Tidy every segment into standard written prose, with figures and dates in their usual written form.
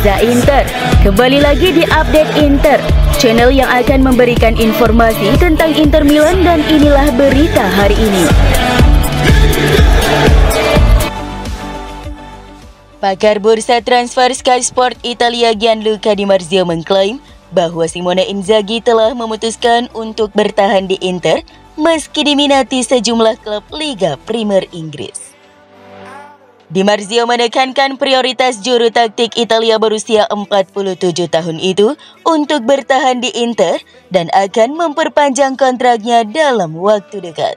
Forza Inter. Kembali lagi di Update Inter, channel yang akan memberikan informasi tentang Inter Milan, dan inilah berita hari ini. Pakar bursa transfer Sky Sport Italia Gianluca Di Marzio mengklaim bahwa Simone Inzaghi telah memutuskan untuk bertahan di Inter meski diminati sejumlah klub Liga Primer Inggris. Di Marzio menekankan prioritas juru taktik Italia berusia 47 tahun itu untuk bertahan di Inter dan akan memperpanjang kontraknya dalam waktu dekat.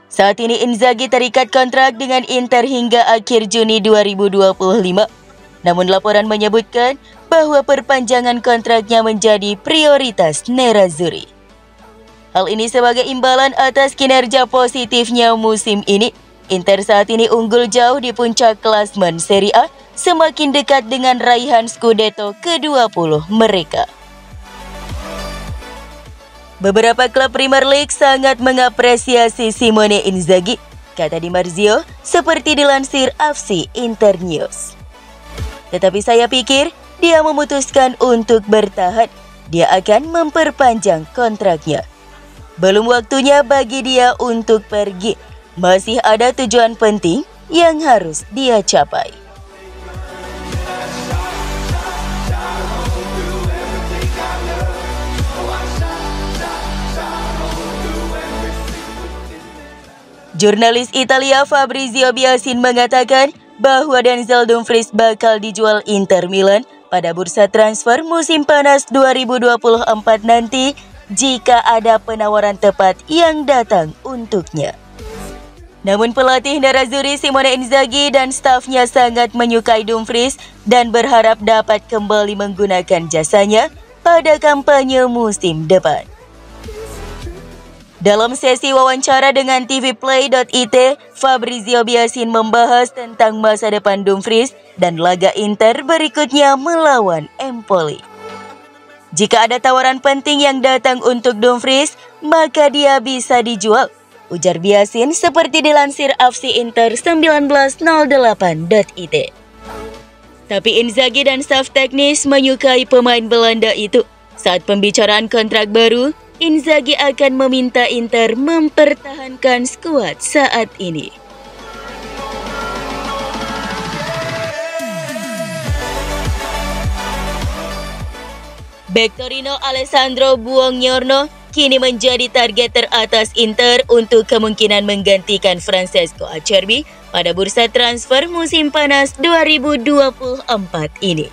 Saat ini Inzaghi terikat kontrak dengan Inter hingga akhir Juni 2025. Namun laporan menyebutkan bahwa perpanjangan kontraknya menjadi prioritas Nerazzurri. Hal ini sebagai imbalan atas kinerja positifnya musim ini. Inter saat ini unggul jauh di puncak klasemen Serie A, semakin dekat dengan raihan Scudetto ke-20 mereka. Beberapa klub Premier League sangat mengapresiasi Simone Inzaghi, kata Di Marzio, seperti dilansir FC Internews. Tetapi saya pikir dia memutuskan untuk bertahan. Dia akan memperpanjang kontraknya. Belum waktunya bagi dia untuk pergi. Masih ada tujuan penting yang harus dia capai. Jurnalis Italia Fabrizio Biasin mengatakan bahwa Denzel Dumfries bakal dijual Inter Milan pada bursa transfer musim panas 2024 nanti jika ada penawaran tepat yang datang untuknya. Namun pelatih Nerazzurri Simone Inzaghi dan stafnya sangat menyukai Dumfries dan berharap dapat kembali menggunakan jasanya pada kampanye musim depan. Dalam sesi wawancara dengan tvplay.it, Fabrizio Biasin membahas tentang masa depan Dumfries dan laga Inter berikutnya melawan Empoli. Jika ada tawaran penting yang datang untuk Dumfries, maka dia bisa dijual, ujar Biasin seperti dilansir FC Inter 1908.it. Tapi Inzaghi dan staf teknis menyukai pemain Belanda itu. Saat pembicaraan kontrak baru, Inzaghi akan meminta Inter mempertahankan skuad saat ini. Bek Torino Alessandro Buongiorno kini menjadi target teratas Inter untuk kemungkinan menggantikan Francesco Acerbi pada bursa transfer musim panas 2024 ini.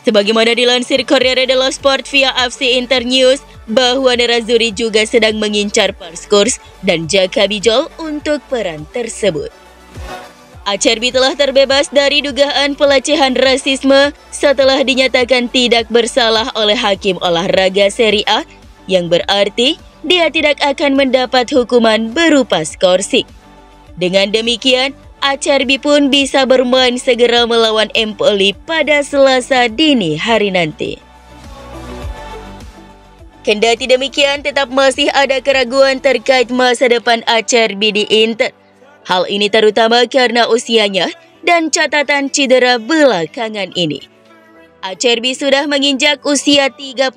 Sebagaimana dilansir Corriere dello Sport via FC Internews, bahwa Nerazzurri juga sedang mengincar Parscours dan Jaka Bijol untuk peran tersebut. Acerbi telah terbebas dari dugaan pelecehan rasisme setelah dinyatakan tidak bersalah oleh hakim olahraga Serie A, yang berarti dia tidak akan mendapat hukuman berupa skorsing. Dengan demikian, Acerbi pun bisa bermain segera melawan Empoli pada Selasa dini hari nanti. Kendati demikian, tetap masih ada keraguan terkait masa depan Acerbi di Inter. Hal ini terutama karena usianya dan catatan cedera belakangan ini. Acerbi sudah menginjak usia 36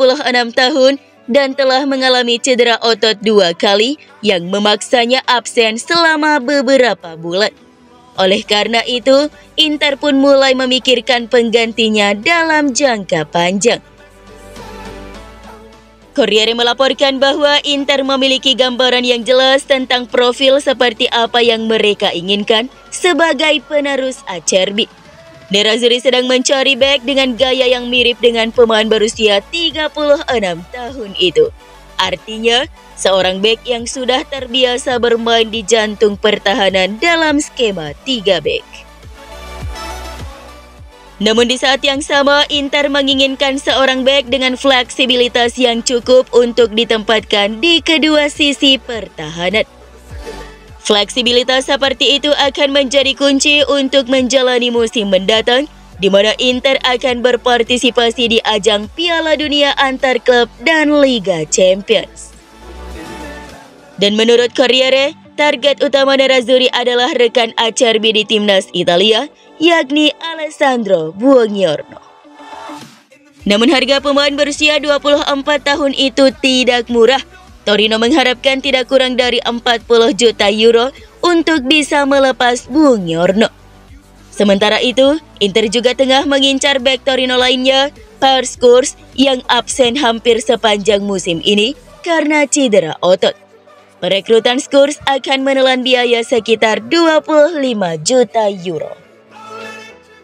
tahun dan telah mengalami cedera otot 2 kali yang memaksanya absen selama beberapa bulan. Oleh karena itu, Inter pun mulai memikirkan penggantinya dalam jangka panjang. Corriere melaporkan bahwa Inter memiliki gambaran yang jelas tentang profil seperti apa yang mereka inginkan sebagai penerus Acerbi. Nerazzurri sedang mencari bek dengan gaya yang mirip dengan pemain berusia 36 tahun itu. Artinya, seorang bek yang sudah terbiasa bermain di jantung pertahanan dalam skema 3 bek. Namun di saat yang sama, Inter menginginkan seorang bek dengan fleksibilitas yang cukup untuk ditempatkan di kedua sisi pertahanan. Fleksibilitas seperti itu akan menjadi kunci untuk menjalani musim mendatang, di mana Inter akan berpartisipasi di ajang Piala Dunia antar klub dan Liga Champions. Dan menurut Corriere, target utama Nerazzurri adalah rekan Acerbi di timnas Italia yakni Alessandro Buongiorno. Namun harga pemain berusia 24 tahun itu tidak murah. Torino mengharapkan tidak kurang dari 40 juta euro untuk bisa melepas Buongiorno. Sementara itu, Inter juga tengah mengincar bek Torino lainnya, Puskurs, yang absen hampir sepanjang musim ini karena cedera otot. Perekrutan Skurs akan menelan biaya sekitar 25 juta euro.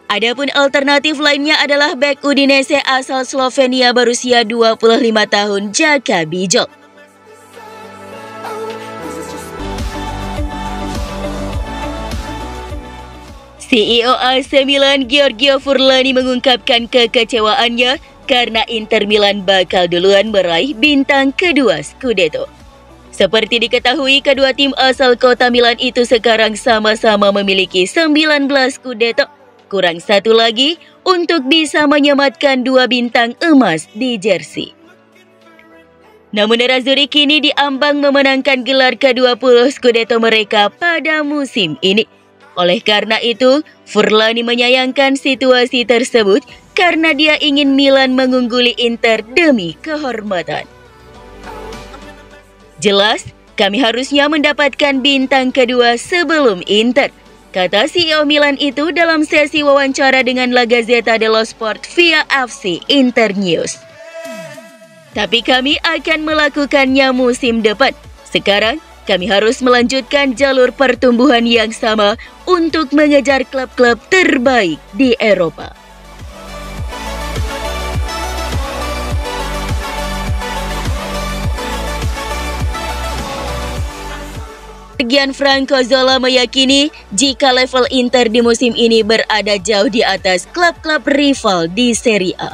Adapun alternatif lainnya adalah bek Udinese asal Slovenia berusia 25 tahun, Jaka Bijol. CEO AC Milan Giorgio Furlani mengungkapkan kekecewaannya karena Inter Milan bakal duluan meraih bintang kedua Scudetto. Seperti diketahui, kedua tim asal kota Milan itu sekarang sama-sama memiliki 19 Scudetto, kurang satu lagi untuk bisa menyematkan 2 bintang emas di jersey. Namun Nerazzurri kini diambang memenangkan gelar ke-20 Scudetto mereka pada musim ini. Oleh karena itu, Furlani menyayangkan situasi tersebut karena dia ingin Milan mengungguli Inter demi kehormatan. Jelas, kami harusnya mendapatkan bintang kedua sebelum Inter, kata CEO Milan itu dalam sesi wawancara dengan La Gazzetta dello Sport via FC Internews. Tapi kami akan melakukannya musim depan. Sekarang, kami harus melanjutkan jalur pertumbuhan yang sama untuk mengejar klub-klub terbaik di Eropa. Gianfranco Zola meyakini jika level Inter di musim ini berada jauh di atas klub-klub rival di Serie A.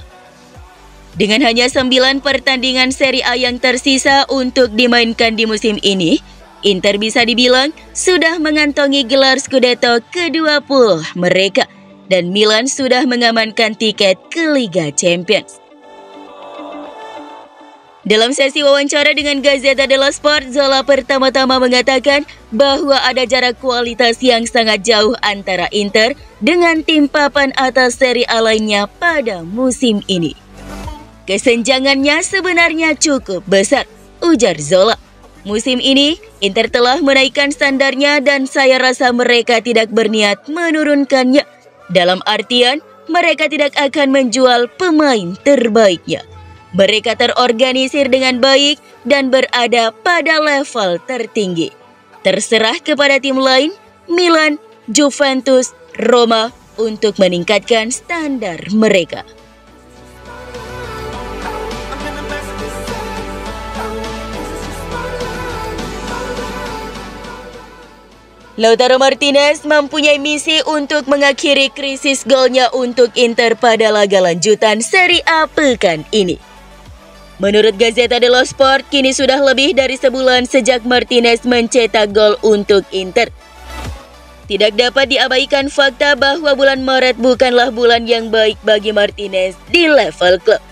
Dengan hanya 9 pertandingan Serie A yang tersisa untuk dimainkan di musim ini, Inter bisa dibilang sudah mengantongi gelar Scudetto ke-20 mereka dan Milan sudah mengamankan tiket ke Liga Champions. Dalam sesi wawancara dengan Gazzetta dello Sport, Zola pertama-tama mengatakan bahwa ada jarak kualitas yang sangat jauh antara Inter dengan tim papan atas Serie A lainnya pada musim ini. Kesenjangannya sebenarnya cukup besar, ujar Zola. Musim ini, Inter telah menaikkan standarnya dan saya rasa mereka tidak berniat menurunkannya. Dalam artian, mereka tidak akan menjual pemain terbaiknya. Mereka terorganisir dengan baik dan berada pada level tertinggi. Terserah kepada tim lain, Milan, Juventus, Roma, untuk meningkatkan standar mereka. Lautaro Martinez mempunyai misi untuk mengakhiri krisis golnya untuk Inter pada laga lanjutan Serie A pekan ini. Menurut Gazzetta dello Sport, kini sudah lebih dari sebulan sejak Martinez mencetak gol untuk Inter. Tidak dapat diabaikan fakta bahwa bulan Maret bukanlah bulan yang baik bagi Martinez di level klub.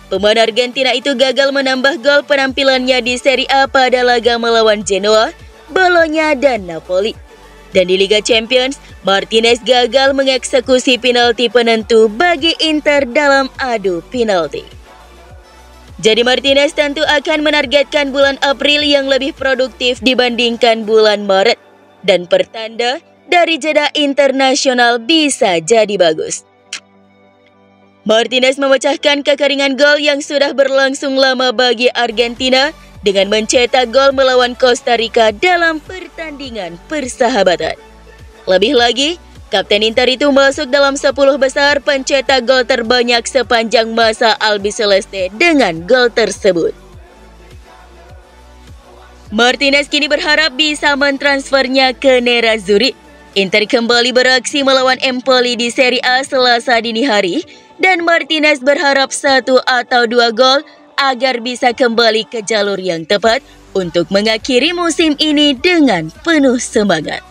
Pemain Argentina itu gagal menambah gol penampilannya di Serie A pada laga melawan Genoa, Bologna, dan Napoli. Dan di Liga Champions, Martinez gagal mengeksekusi penalti penentu bagi Inter dalam adu penalti. Jadi Martinez tentu akan menargetkan bulan April yang lebih produktif dibandingkan bulan Maret. Dan pertanda dari jeda internasional bisa jadi bagus. Martinez memecahkan kekeringan gol yang sudah berlangsung lama bagi Argentina dengan mencetak gol melawan Costa Rica dalam pertandingan persahabatan. Lebih lagi, Kapten Inter itu masuk dalam 10 besar pencetak gol terbanyak sepanjang masa Albiceleste dengan gol tersebut. Martinez kini berharap bisa mentransfernya ke Nerazzurri. Inter kembali beraksi melawan Empoli di Serie A Selasa dini hari dan Martinez berharap 1 atau 2 gol agar bisa kembali ke jalur yang tepat untuk mengakhiri musim ini dengan penuh semangat.